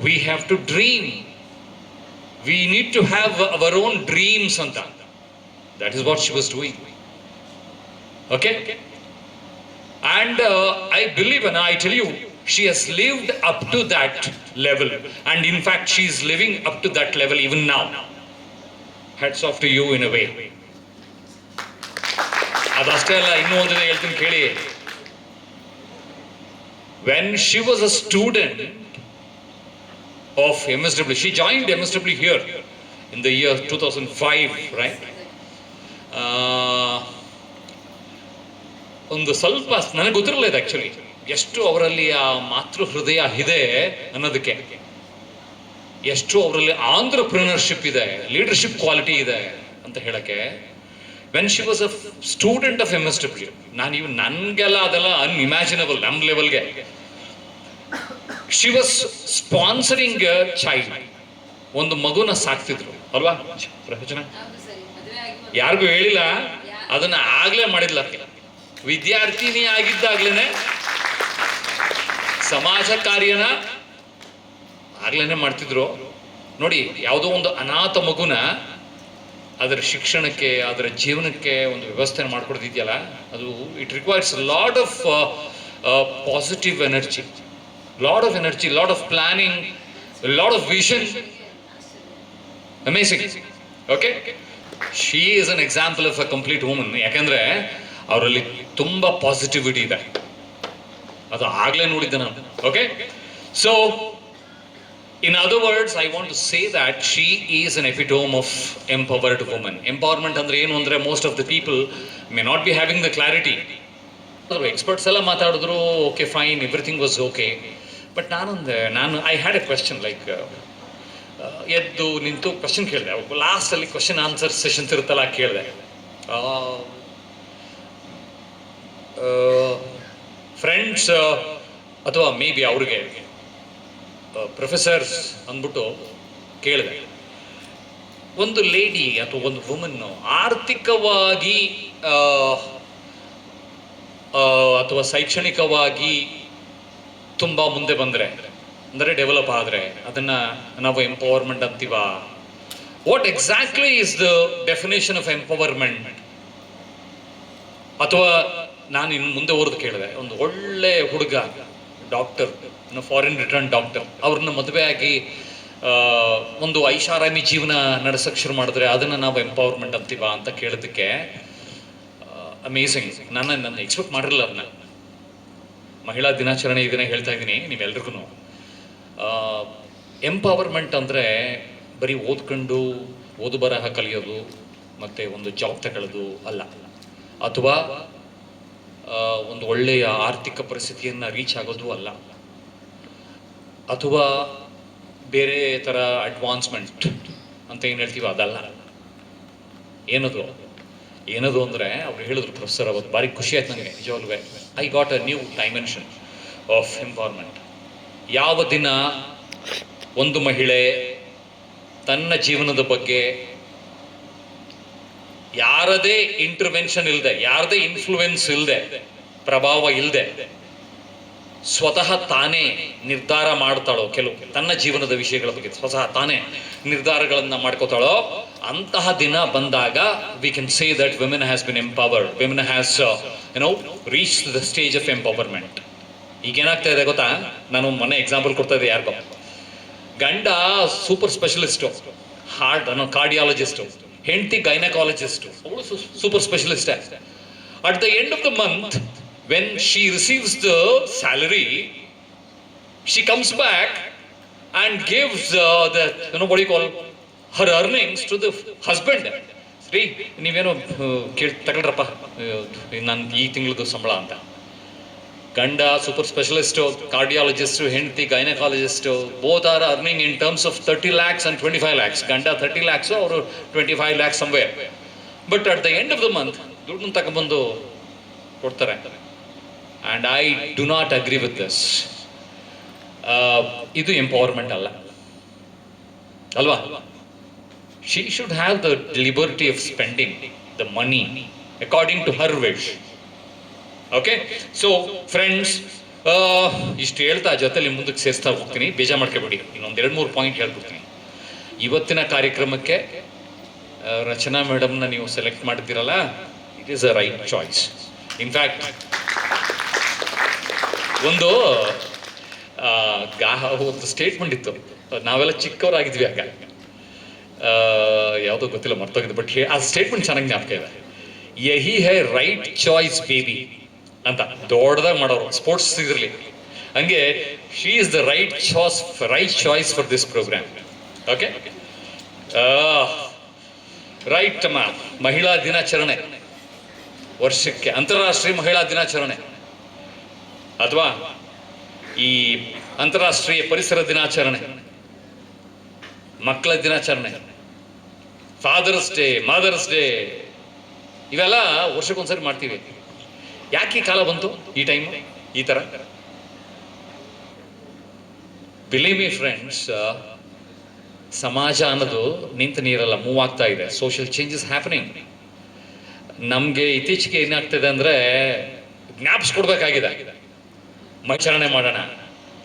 we have to dream, we need to have our own dreams ಅಂತ. That is what she was doing. Okay, and I believe, I tell you, she has lived up to that level, and in fact she is living up to that level even now. Hats off to you in a way. ಅದಷ್ಟೇ ಅಲ್ಲ, ಇನ್ನೂ ಒಂದಿನ ಹೇಳ್ತೀನಿ ಕೇಳಿ. When she was a student of MSW, she joined MSW here in the year 2005, right? ಒಂದು ಸ್ವಲ್ಪ ನನಗೆ ಗೊತ್ತಿರಲಿಲ್ಲ ಇದು ಆ್ಯಕ್ಚುಲಿ, ಎಷ್ಟು ಅವರಲ್ಲಿ ಆ ಮಾತೃ ಹೃದಯ ಇದೆ ಅನ್ನೋದಕ್ಕೆ, ಎಷ್ಟು ಅವರಲ್ಲಿ ಆಂಟ್ರಪ್ರಿನರ್ಶಿಪ್ ಇದೆ, ಲೀಡರ್ಶಿಪ್ ಕ್ವಾಲಿಟಿ ಇದೆ ಅಂತ ಹೇಳಕ್ಕೆ. When she was a student of MSW, ನನಗೆಲ್ಲ ಅದೆಲ್ಲ ಅನ್ಇಮ್ಯಾಜಿನಬಲ್ ನಮ್ಮ ಲೆವೆಲ್ಗೆ. She was sponsoring a child, ಒಂದು ಮಗುನ ಸಾಕ್ತಿದ್ರು ಅಲ್ವಾ ಪ್ರವಚನ, ಯಾರಿಗೂ ಹೇಳಿಲ್ಲ, ಅದನ್ನ ಆಗ್ಲೇ ಮಾಡಿದ್ಲ. ವಿದ್ಯಾರ್ಥಿನಿ ಆಗಿದ್ದಾಗ್ಲೇನೆ ಸಮಾಜ ಕಾರ್ಯನ ಆಗ್ಲೇನೆ ಮಾಡ್ತಿದ್ರು ನೋಡಿ. ಯಾವುದೋ ಒಂದು ಅನಾಥ ಮಗುನ ಅದರ ಶಿಕ್ಷಣಕ್ಕೆ, ಅದರ ಜೀವನಕ್ಕೆ ಒಂದು ವ್ಯವಸ್ಥೆ ಮಾಡ್ಕೊಡ್ತಿದ್ಯಲ್ಲ, ಅದು it requires lot of positive energy, lot of energy, lot of planning, lot of vision. Amazing. Okay, she is an example of a complete woman. ಯಾಕಂದ್ರೆ ಅವರಲ್ಲಿ ತುಂಬಾ ಪಾಸಿಟಿವಿಟಿ ಇದೆ, ಅದು ಆಗ್ಲೇ ನೋಡಿದ್ದೆ ನಾನು. Okay, so in other words, I want to say that she is an epitome of empowered woman. Empowerment andre enu andre most of the people may not be having the clarity. Experts ಎಲ್ಲ ಮಾತಾಡಿದ್ರು, okay fine, everything was okay, but ನಾನು I had a question, like ಎದ್ದು ನಿಂತು question ಕೇಳಿದೆ. Last ಅಲ್ಲಿ question answer sessions ಇರುತ್ತಲ್ಲ, ಕೇಳಿದೆ. Friends ಅಥವಾ ಮೇ ಬಿ ಅವ್ರಿಗೆ ಪ್ರೊಫೆಸರ್ಸ್ ಅಂದ್ಬಿಟ್ಟು ಕೇಳಿದೆ, ಒಂದು ಲೇಡಿ ಅಥವಾ ಒಂದು ವುಮನ್ನು ಆರ್ಥಿಕವಾಗಿ ಅಥವಾ ಶೈಕ್ಷಣಿಕವಾಗಿ ತುಂಬ ಮುಂದೆ ಬಂದರೆ, ಅಂದರೆ ಡೆವಲಪ್ ಆದರೆ, ಅದನ್ನು ನಾವು ಎಂಪವರ್ಮೆಂಟ್ ಅಂತೀವ? What exactly is the definition of empowerment? ಅಥವಾ ನಾನು ಇನ್ನು ಮುಂದೆ ಓದಿದು ಕೇಳಿದೆ, ಒಂದು ಒಳ್ಳೆ ಹುಡುಗ ಡಾಕ್ಟರ್, ಫಾರಿನ್ ರಿಟರ್ನ್ ಡಾಕ್ಟರ್, ಅವ್ರನ್ನ ಮದುವೆ ಆಗಿ ಒಂದು ಐಷಾರಾಮಿ ಜೀವನ ನಡೆಸೋಕ್ಕೆ ಶುರು ಮಾಡಿದ್ರೆ ಅದನ್ನು ನಾವು ಎಂಪವರ್ಮೆಂಟ್ ಅಂತೀವ ಅಂತ ಕೇಳೋದಕ್ಕೆ ಅಮೇಝಿಂಗ್. ನನ್ನ ಎಕ್ಸ್ಪೆಕ್ಟ್ ಮಾಡಿರಲಿಲ್ಲ ಅದನ್ನ. ಮಹಿಳಾ ದಿನಾಚರಣೆ ಇದನ್ನ ಹೇಳ್ತಾ ಇದ್ದೀನಿ ನೀವೆಲ್ರಿಗೂ. ಎಂಪವರ್ಮೆಂಟ್ ಅಂದರೆ ಬರೀ ಓದ್ಕೊಂಡು ಓದು ಬರಹ ಕಲಿಯೋದು ಮತ್ತು ಒಂದು ಜಾಬ್ ತಗೊಳ್ಳೋದು ಅಲ್ಲ, ಅಥವಾ ಒಂದು ಒಳ್ಳೆಯ ಆರ್ಥಿಕ ಪರಿಸ್ಥಿತಿಯನ್ನು ರೀಚ್ ಆಗೋದು ಅಲ್ಲ, ಅಥವಾ ಬೇರೆ ಥರ ಅಡ್ವಾನ್ಸ್ಮೆಂಟ್ ಅಂತ ಏನು ಹೇಳ್ತೀವಿ ಅದಲ್ಲ. ಏನದು ಅಂದರೆ ಅವ್ರು ಹೇಳಿದ್ರು ಪ್ರೊಫೆಸರ್, ಅವತ್ತು ಭಾರಿ ಖುಷಿ ಆಯ್ತು ನನಗೆ ನಿಜವಾಗ್ಲೂ. I got a new dimension of empowerment. ಯಾವ ದಿನ ಒಂದು ಮಹಿಳೆ ತನ್ನ ಜೀವನದ ಬಗ್ಗೆ ಯಾರದೇ ಇಂಟರ್ವೆನ್ಷನ್ ಇಲ್ಲದೆ, ಯಾರದೇ ಇನ್ಫ್ಲೂಯೆನ್ಸ್ ಇಲ್ಲದೆ, ಪ್ರಭಾವ ಇಲ್ಲದೆ ಸ್ವತಃ ತಾನೇ ನಿರ್ಧಾರ ಮಾಡ್ತಾಳೋ, ಕೆಲವು ತನ್ನ ಜೀವನದ ವಿಷಯಗಳ ಬಗ್ಗೆ ಸ್ವತಃ ತಾನೇ ನಿರ್ಧಾರಗಳನ್ನ ಮಾಡ್ಕೋತಾಳೋ, ಅಂತಹ ದಿನ ಬಂದಾಗ we can say that women has been empowered, women has reach the stage of empowerment. ಈಗ ಏನಾಗ್ತಾ ಇದೆ ಗೊತ್ತಾ, ನಾನು ಮೊನ್ನೆ ಎಕ್ಸಾಂಪಲ್ ಕೊಡ್ತಾ ಇದ್ದೆ ಯಾರಿಗೋ, ಗಂಡ ಸೂಪರ್ ಸ್ಪೆಷಲಿಸ್ಟು, ಕಾರ್ಡಿಯಾಲಜಿಸ್ಟು, ಹೆಂಡತಿ ಗೈನಕಾಲಜಿಸ್ಟು, ಅವಳು super specialist. At the end of the month when she receives the salary, she comes back and gives what do you call, her earnings to the husband. Sri, ನೀವೇನೋ ತಗೊಳ್ರಪ್ಪ ನಾನು ಈ ತಿಂಗಳದ್ದು ಸಂಬಳ ಅಂತ. ಗಂಡ super specialist, cardiologist, ಹೆಂಡತಿ gynaecologist, both are earning in terms of 30 lakhs and 25 lakhs. ಗಂಡ 30 lakhs, ಅವರು 25 lakhs somewhere. But at the end of the month ದುಡ್ಡನ್ನು ತಗೊಂಡ್ಬಂದು ಕೊಡ್ತಾರೆ. And I do not agree with this. ಇದು ಎಂಪವರ್ಮೆಂಟ್ ಅಲ್ಲ ಅಲ್ವಾ? She should have the liberty of spending the money according to her wish. Okay? So friends, ಇಷ್ಟು ಹೇಳ್ತಾ ಜೊತೆಲಿ ಮುಂದಕ್ಕೆ ಸೇರಿಸ್ತಾ ಹೋಗ್ತೀನಿ, ಬೇಜಾರು ಮಾಡ್ಕೊಬೇಡಿ. ಇನ್ನೊಂದು 2-3 ಪಾಯಿಂಟ್ ಹೇಳ್ಬಿಡ್ತೀನಿ. ಇವತ್ತಿನ ಕಾರ್ಯಕ್ರಮಕ್ಕೆ ರಚನಾ ಮೇಡಮ್ನ ನೀವು ಸೆಲೆಕ್ಟ್ ಮಾಡಿದ್ದೀರಲ್ಲ, it is a right choice. In fact ಒಂದು ಸ್ಟೇಟ್ಮೆಂಟ್ ಇತ್ತು, ನಾವೆಲ್ಲ ಚಿಕ್ಕವರಾಗಿದ್ವಿ ಆಗ, ಯಾವುದೋ ಗೊತ್ತಿಲ್ಲ ಮರ್ತೋಗಿದ್ದು, ಬಟ್ ಆ ಸ್ಟೇಟ್ಮೆಂಟ್ ಚೆನ್ನಾಗಿ ಜ್ಞಾಪಕ ಇದೆ. ಯಹಿ ಹೈ ರೈಟ್ ಚಾಯ್ಸ್ ಬೇಬಿ ಅಂತ ದೊಡ್ಡದಾಗಿ ಮಾಡೋರು ಸ್ಪೋರ್ಟ್ಸ್ ಇದ್ರಲ್ಲಿ. ಹಂಗೆ she is the right choice for this programme. Okay, right ಅಮ್ಮ. ಮಹಿಳಾ ದಿನಾಚರಣೆ ವರ್ಷಕ್ಕೆ, ಅಂತಾರಾಷ್ಟ್ರೀಯ ಮಹಿಳಾ ದಿನಾಚರಣೆ, ಅಥವಾ ಈ ಅಂತಾರಾಷ್ಟ್ರೀಯ ಪರಿಸರ ದಿನಾಚರಣೆ, ಮಕ್ಕಳ ದಿನಾಚರಣೆ, ಫಾದರ್ಸ್ ಡೇ, ಮದರ್ಸ್ ಡೇ, ಇವೆಲ್ಲ ವರ್ಷಕ್ಕೊಂದ್ಸರಿ ಮಾಡ್ತೀವಿ. ಯಾಕೆ ಈ ಕಾಲ ಬಂತು, ಈ ಟೈಮ್ ಈ ಥರ? ಬಿಲೀವ್ ಮಿ ಫ್ರೆಂಡ್ಸ್, ಸಮಾಜ ಅನ್ನೋದು ನಿಂತ ನೀರಲ್ಲ, ಮೂವ್ ಆಗ್ತಾ ಇದೆ. Social changes happening. ನಮಗೆ ಇತ್ತೀಚೆಗೆ ಏನಾಗ್ತಿದೆ ಅಂದರೆ, ಜ್ಞಾಪಿಸ್ಕೊಡ್ಬೇಕಾಗಿದೆ. ಆಚರಣೆ ಮಾಡೋಣ,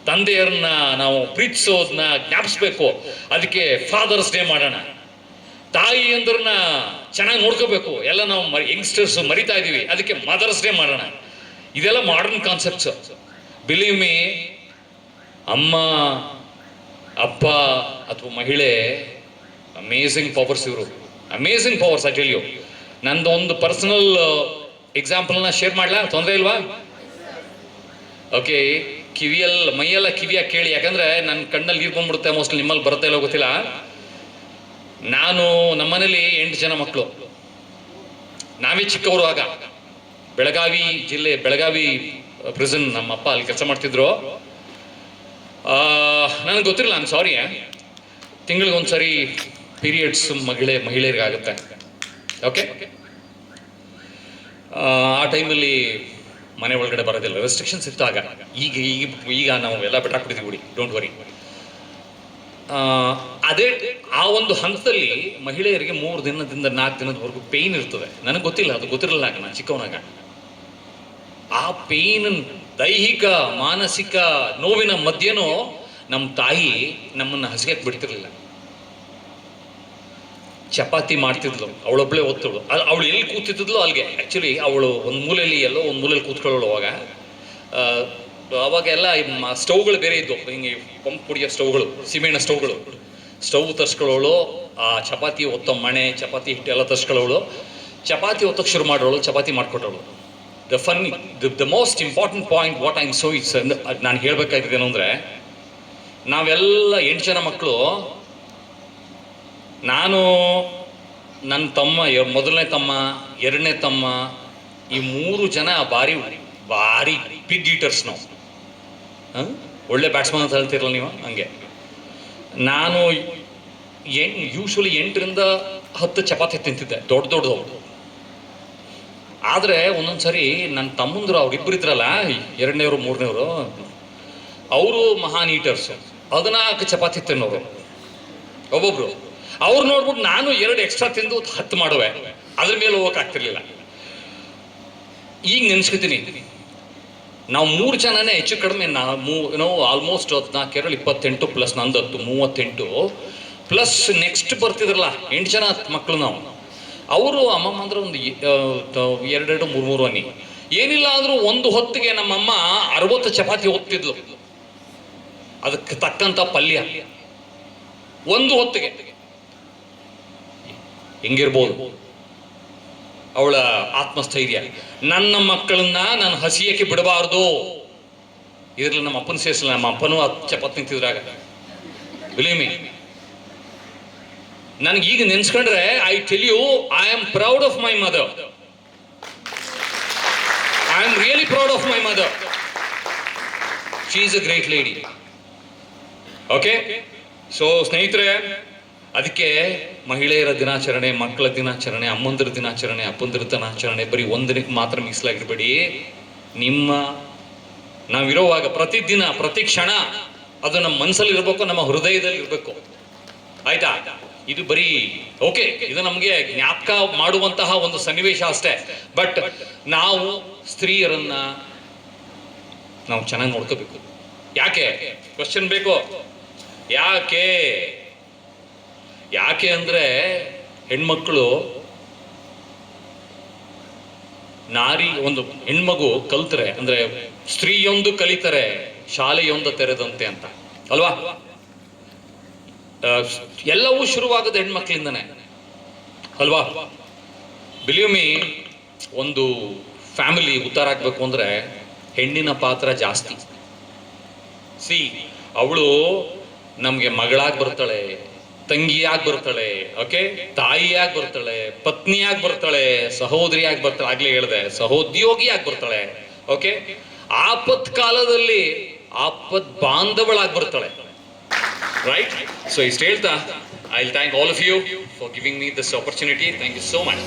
ತಂದೆಯರನ್ನ ನಾವು ಪ್ರೀತಿಸೋದನ್ನ ಜ್ಞಾಪಿಸ್ಬೇಕು, ಅದಕ್ಕೆ ಫಾದರ್ಸ್ ಡೇ ಮಾಡೋಣ. ತಾಯಿ ಅಂದ್ರನ್ನ ಚೆನ್ನಾಗಿ ನೋಡ್ಕೋಬೇಕು, ಎಲ್ಲ ನಾವು ಯಂಗ್ಸ್ಟರ್ಸ್ ಮರಿತಾ ಇದೀವಿ, ಅದಕ್ಕೆ ಮದರ್ಸ್ ಡೇ ಮಾಡೋಣ. ಇದೆಲ್ಲ ಮಾಡರ್ನ್ ಕಾನ್ಸೆಪ್ಟ್ಸ್. ಬಿಲೀವ್ ಮೀ, ಅಮ್ಮ, ಅಪ್ಪ ಅಥವಾ ಮಹಿಳೆ ಅಮೇಝಿಂಗ್ ಪವರ್ಸ್ ಇವರು, amazing powers. I tell you, ನಂದು ಒಂದು ಪರ್ಸನಲ್ ಎಕ್ಸಾಂಪಲ್ನ ಶೇರ್ ಮಾಡ್ಲಾ? ತೊಂದರೆ ಇಲ್ವಾ? ಓಕೆ, ಮೈಯೆಲ್ಲ ಕಿವಿಯಾಗಿ ಕೇಳಿ, ಯಾಕಂದ್ರೆ ನನ್ನ ಕಣ್ಣಲ್ಲಿ ನೀರು ಬಂದ್ಬಿಡುತ್ತೆ. ಮೋಸ್ಟ್ಲಿ ನಿಮ್ಮಲ್ಲಿ ಬರುತ್ತೆ ಇಲ್ಲೋ ಗೊತ್ತಿಲ್ಲ. ನಮ್ಮನೇಲಿ 8 ಜನ ಮಕ್ಕಳು, ನಾವೇ ಚಿಕ್ಕವರು. ಆಗ ಬೆಳಗಾವಿ ಜಿಲ್ಲೆ, ಬೆಳಗಾವಿ ಪ್ರಿಸನ್, ನಮ್ಮ ಅಪ್ಪ ಅಲ್ಲಿ ಕೆಲಸ ಮಾಡ್ತಿದ್ರು. ನನಗೆ ಗೊತ್ತಿರಲಿಲ್ಲ, ಐಮ್ ಸಾರಿ. ತಿಂಗಳಿಗೊಂದ್ಸರಿ ಪೀರಿಯಡ್ಸ್ ಮಹಿಳೆಯರಿಗಾಗುತ್ತೆ. ಓಕೆ, ಆ ಟೈಮಲ್ಲಿ ಮನೆ ಒಳಗಡೆ ಬರೋದಿಲ್ಲ, ರೆಸ್ಟ್ರಿಕ್ಷನ್ಸ್ ಇತ್ತು ಆಗ. ಈಗ ನಾವು ಎಲ್ಲ ಬಿಟ್ಟಾಕ್ಬಿಟ್ಟಿದ್ದೀವಿ ಬಿಡಿ, ಡೋಂಟ್ ವರಿ. ಅದೇ ಆ ಒಂದು ಹಂತದಲ್ಲಿ ಮಹಿಳೆಯರಿಗೆ 3 ದಿನದಿಂದ 4 ದಿನದವರೆಗೂ ಪೇಯ್ನ್ ಇರ್ತದೆ. ನನಗೆ ಗೊತ್ತಿಲ್ಲ, ಅದು ಗೊತ್ತಿರಲಿಲ್ಲ ಆಗ, ನಾನು ಚಿಕ್ಕವನಾಗ. ಆ ಪೇಯ್ನ್, ದೈಹಿಕ ಮಾನಸಿಕ ನೋವಿನ ಮಧ್ಯೆನೂ ನಮ್ಮ ತಾಯಿ ನಮ್ಮನ್ನು ಹಸಿಗೆ ಬಿಡ್ತಿರ್ಲಿಲ್ಲ. ಚಪಾತಿ ಮಾಡ್ತಿದ್ಲು, ಅವಳೊಬ್ಳೆ ಓದ್ತಳು. ಅವಳು ಎಲ್ಲಿ ಕೂತಿದ್ಲು ಅಲ್ಲಿಗೆ. ಆ್ಯಕ್ಚುಲಿ ಅವಳು ಒಂದು ಮೂಲೆಯಲ್ಲಿ ಕೂತ್ಕೊಳ್ಳೋಳು. ಅವಾಗೆಲ್ಲ ಸ್ಟವ್ಗಳು ಬೇರೆ ಇದ್ವು, ಹಿಂಗೆ ಪಂಪ್ ಕುಡಿಯೋ ಸ್ಟವ್ಗಳು, ಸಿಮೆಂಟ್ ಸ್ಟವ್ ತರ್ಸ್ಕೊಳ್ಳೋಳು. ಆ ಚಪಾತಿ ಒತ್ತೋ ಮಣೆ, ಚಪಾತಿ ಹಿಟ್ಟು ಎಲ್ಲ ತರ್ಸ್ಕೊಳ್ಳೋಳು. ಚಪಾತಿ ಒತ್ತಕ್ಕೆ ಶುರು ಮಾಡೋಳು, ಚಪಾತಿ ಮಾಡಿಕೊಟ್ಟವಳು. The most important point what I am so it's, ನಾನು ಹೇಳ್ಬೇಕಾಗಿದ್ದೇನು ಅಂದರೆ, ನಾವೆಲ್ಲ 8 ಜನ ಮಕ್ಕಳು. ನಾನು, ನನ್ನ ತಮ್ಮ, ಮೊದಲನೇ ತಮ್ಮ, ಎರಡನೇ ತಮ್ಮ, ಈ 3 ಜನ ಭಾರಿ ಬಿಗ್ ಈಟರ್ಸ್ ನಾವು. ಒಳ್ಳೆ ಬ್ಯಾಟ್ಸ್ಮನ್ ಅಂತ ಹೇಳ್ತಿರಲ್ಲ ನೀವು, ಹಂಗೆ. ನಾನು ಯೂಶ್ವಲಿ 8 ರಿಂದ 10 ಚಪಾತಿ ತಿಂತಿದ್ದೆ, ದೊಡ್ಡದವು. ಆದರೆ ಒಂದೊಂದ್ಸರಿ ನನ್ನ ತಮ್ಮಂದ್ರು, ಅವ್ರಿಬ್ರು ಇದ್ರಲ್ಲ, 2ನೇವ್ರು 3ನೇವ್ರು, ಅವರು ಮಹಾನ್ ಈಟರ್ಸು. 14 ಚಪಾತಿ ತಿನ್ನೋರು ಒಬ್ಬೊಬ್ರು. ಅವ್ರು ನೋಡ್ಬಿಟ್ಟು ನಾನು 2 ಎಕ್ಸ್ಟ್ರಾ ತಿಂದು 10 ಮಾಡುವೆ. ಅದ್ರ ಮೇಲೆ ಹೋಗಕ್ಕಾಗ್ತಿರ್ಲಿಲ್ಲ. ಈಗ ನೆನ್ಸ್ಕೊತೀನಿ, ನಾವು 3 ಜನನೇ ಹೆಚ್ಚು ಕಡಿಮೆ ಆಲ್ಮೋಸ್ಟ್ 14 28 ಪ್ಲಸ್ ನಂದು 38 ಪ್ಲಸ್ ನೆಕ್ಸ್ಟ್ ಬರ್ತಿದ್ರಲ್ಲ 8 ಜನ ಮಕ್ಕಳು ನಾವು. ಅವರು ಅಮ್ಮಮ್ಮ ಅಂದ್ರೆ ಒಂದು 2 3 ಅನ್ನಿ, ಏನಿಲ್ಲ ಅಂದ್ರೂ ಒಂದು ಹೊತ್ತಿಗೆ ನಮ್ಮಮ್ಮ 60 ಚಪಾತಿ ಹೋಗ್ತಿದ್ಲು, ಅದಕ್ಕೆ ತಕ್ಕಂತ ಪಲ್ಯ ಒಂದು ಹೊತ್ತಿಗೆ. ಹೆಂಗಿರ್ಬೋದು ಅವಳ ಆತ್ಮಸ್ಥೈರ್ಯ. ನನ್ನ ಮಕ್ಕಳನ್ನ ನಾನು ಹಸಿಯಕ್ಕೆ ಬಿಡಬಾರ್ದು. ಇದ್ರಲ್ಲಿ ನಮ್ಮ ಅಪ್ಪನ ಸೇರಿಸಲ್ಲ, ನಮ್ಮ ಅಪ್ಪನೂ ಚಪಾತಿ ನಿಂತಿದ್ರಾಗ. ಬಿಲೀವ್ ಮೀ, ನನಗೆ ಈಗ ನೆನ್ಸ್ಕೊಂಡ್ರೆ I tell you, I am proud of my mother. I am really proud of my mother. She is a great lady. Okay, so ಸ್ನೇಹಿತರೆ, ಅದಕ್ಕೆ ಮಹಿಳೆಯರ ದಿನಾಚರಣೆ, ಮಕ್ಕಳ ದಿನಾಚರಣೆ, ಅಮ್ಮಂದಿರ ದಿನಾಚರಣೆ, ಅಪ್ಪಂದಿರ ದಿನಾಚರಣೆ ಬರೀ ಒಂದಿನಕ್ಕೆ ಮಾತ್ರ ಮೀಸಲಾಗಿರ್ಬೇಡಿ. ನಾವಿರೋವಾಗ ಪ್ರತಿದಿನ ಪ್ರತಿ ಕ್ಷಣ ಅದು ನಮ್ಮ ಮನಸ್ಸಲ್ಲಿ ಇರಬೇಕು, ನಮ್ಮ ಹೃದಯದಲ್ಲಿ ಇರಬೇಕು. ಆಯ್ತಾ? ಇದು ಬರೀ ಓಕೆ, ಇದು ನಮಗೆ ಜ್ಞಾಪಕ ಮಾಡುವಂತಹ ಒಂದು ಸನ್ನಿವೇಶ ಅಷ್ಟೇ. ಬಟ್ ನಾವು ಸ್ತ್ರೀಯರನ್ನ ನಾವು ಚೆನ್ನಾಗಿ ನೋಡ್ಕೋಬೇಕು. ಯಾಕೆ? ಕ್ವಶನ್ ಬೇಕು. ಯಾಕೆ ಅಂದ್ರೆ ಹೆಣ್ಮಕ್ಳು, ಒಂದು ಹೆಣ್ಮಗು ಕಲ್ತರೆ ಅಂದ್ರೆ ಸ್ತ್ರೀಯೊಂದು ಕಲಿತರೆ ಶಾಲೆಯೊಂದು ತೆರೆದಂತೆ ಅಂತ ಅಲ್ವಾ? ಎಲ್ಲವೂ ಶುರುವಾಗೋದು ಹೆಣ್ಮಕ್ಳಿಂದನೇ ಅಲ್ವಾ? ಬಿಲೀವ್ ಮೀ, ಒಂದು ಫ್ಯಾಮಿಲಿ ಉದ್ಧಾರ ಆಗ್ಬೇಕು ಅಂದ್ರೆ ಹೆಣ್ಣಿನ ಪಾತ್ರ ಜಾಸ್ತಿ. ಸಿ, ಅವಳು ನಮ್ಗೆ ಮಗಳಾಗಿ ಬರ್ತಾಳೆ, ತಂಗಿಯಾಗಿ ಬರ್ತಾಳೆ, ಓಕೆ, ತಾಯಿಯಾಗಿ ಬರ್ತಾಳೆ, ಪತ್ನಿಯಾಗಿ ಬರ್ತಾಳೆ, ಸಹೋದರಿಯಾಗಿ ಬರ್ತಾಳೆ, ಆಗ್ಲೇ ಹೇಳಿದೆ ಸಹೋದ್ಯೋಗಿಯಾಗಿ ಬರ್ತಾಳೆ, ಓಕೆ, ಆಪತ್ ಕಾಲದಲ್ಲಿ ಆಪತ್ ಬಾಂಧವಳಾಗಿ ಬರ್ತಾಳೆ. ರೈಟ್? ಸೊ ಇಷ್ಟು ಹೇಳ್ತಾ, I will thank all of you for giving me this opportunity. Thank you so much.